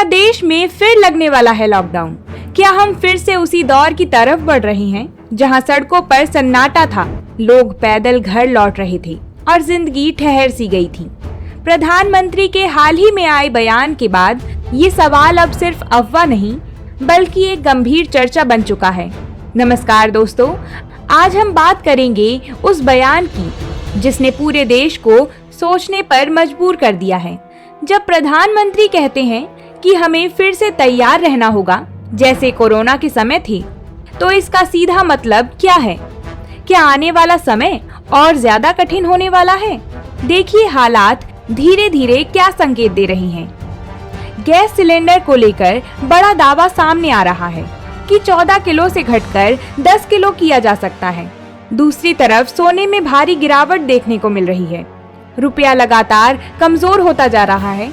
क्या देश में फिर लगने वाला है लॉकडाउन? क्या हम फिर से उसी दौर की तरफ बढ़ रहे हैं जहां सड़कों पर सन्नाटा था, लोग पैदल घर लौट रहे थे और जिंदगी ठहर सी गई थी? प्रधानमंत्री के हाल ही में आए बयान के बाद ये सवाल अब सिर्फ अफवाह नहीं बल्कि एक गंभीर चर्चा बन चुका है। नमस्कार दोस्तों, आज हम बात करेंगे उस बयान की जिसने पूरे देश को सोचने पर मजबूर कर दिया है। जब प्रधानमंत्री कहते हैं कि हमें फिर से तैयार रहना होगा जैसे कोरोना के समय थी, तो इसका सीधा मतलब क्या है? क्या आने वाला समय और ज्यादा कठिन होने वाला है? देखिए हालात धीरे धीरे क्या संकेत दे रही हैं। गैस सिलेंडर को लेकर बड़ा दावा सामने आ रहा है कि 14 किलो से घटकर 10 किलो किया जा सकता है। दूसरी तरफ सोने में भारी गिरावट देखने को मिल रही है। रुपया लगातार कमजोर होता जा रहा है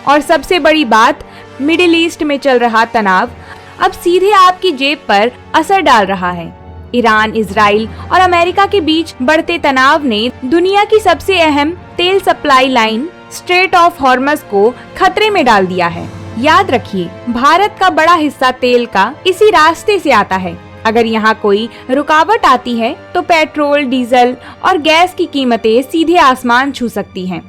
और सबसे बड़ी बात, मिडिल ईस्ट में चल रहा तनाव अब सीधे आपकी जेब पर असर डाल रहा है। ईरान, इजराइल और अमेरिका के बीच बढ़ते तनाव ने दुनिया की सबसे अहम तेल सप्लाई लाइन स्ट्रेट ऑफ हॉर्मज को खतरे में डाल दिया है। याद रखिए, भारत का बड़ा हिस्सा तेल का इसी रास्ते से आता है। अगर यहाँ कोई रुकावट आती है तो पेट्रोल, डीजल और गैस की कीमतें सीधे आसमान छू सकती हैं।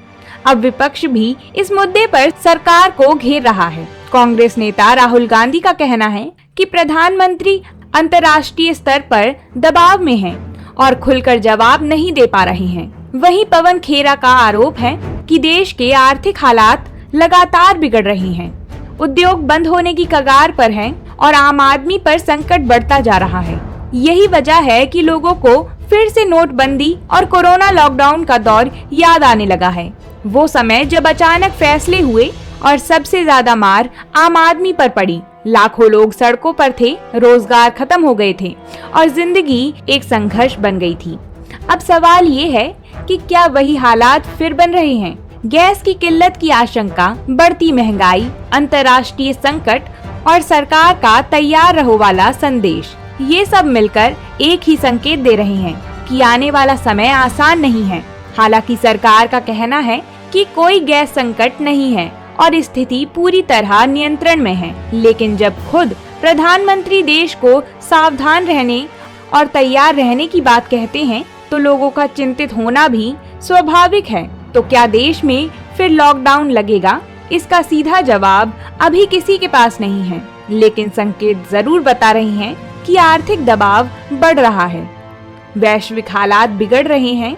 अब विपक्ष भी इस मुद्दे पर सरकार को घेर रहा है। कांग्रेस नेता राहुल गांधी का कहना है कि प्रधानमंत्री अंतर्राष्ट्रीय स्तर पर दबाव में हैं और खुलकर जवाब नहीं दे पा रहे हैं। वहीं पवन खेरा का आरोप है कि देश के आर्थिक हालात लगातार बिगड़ रहे हैं, उद्योग बंद होने की कगार पर हैं और आम आदमी पर संकट बढ़ता जा रहा है। यही वजह है कि लोगों को फिर से नोटबंदी और कोरोना लॉकडाउन का दौर याद आने लगा है। वो समय जब अचानक फैसले हुए और सबसे ज्यादा मार आम आदमी पर पड़ी। लाखों लोग सड़कों पर थे, रोजगार खत्म हो गए थे और जिंदगी एक संघर्ष बन गई थी। अब सवाल ये है कि क्या वही हालात फिर बन रहे हैं? गैस की किल्लत की आशंका, बढ़ती महंगाई, अंतर्राष्ट्रीय संकट और सरकार का तैयार रहो वाला संदेश, ये सब मिलकर एक ही संकेत दे रहे हैं कि आने वाला समय आसान नहीं है। हालांकि सरकार का कहना है कि कोई गैस संकट नहीं है और स्थिति पूरी तरह नियंत्रण में है, लेकिन जब खुद प्रधानमंत्री देश को सावधान रहने और तैयार रहने की बात कहते हैं तो लोगों का चिंतित होना भी स्वाभाविक है। तो क्या देश में फिर लॉकडाउन लगेगा? इसका सीधा जवाब अभी किसी के पास नहीं है, लेकिन संकेत जरूर बता रहे हैं कि आर्थिक दबाव बढ़ रहा है, वैश्विक हालात बिगड़ रहे हैं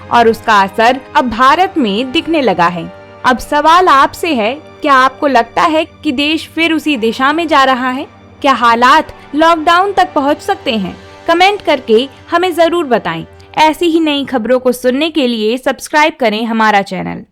और उसका असर अब भारत में दिखने लगा है। अब सवाल आपसे है, क्या आपको लगता है कि देश फिर उसी दिशा में जा रहा है? क्या हालात लॉकडाउन तक पहुंच सकते हैं? कमेंट करके हमें जरूर बताएं। ऐसी ही नई खबरों को सुनने के लिए सब्सक्राइब करें हमारा चैनल।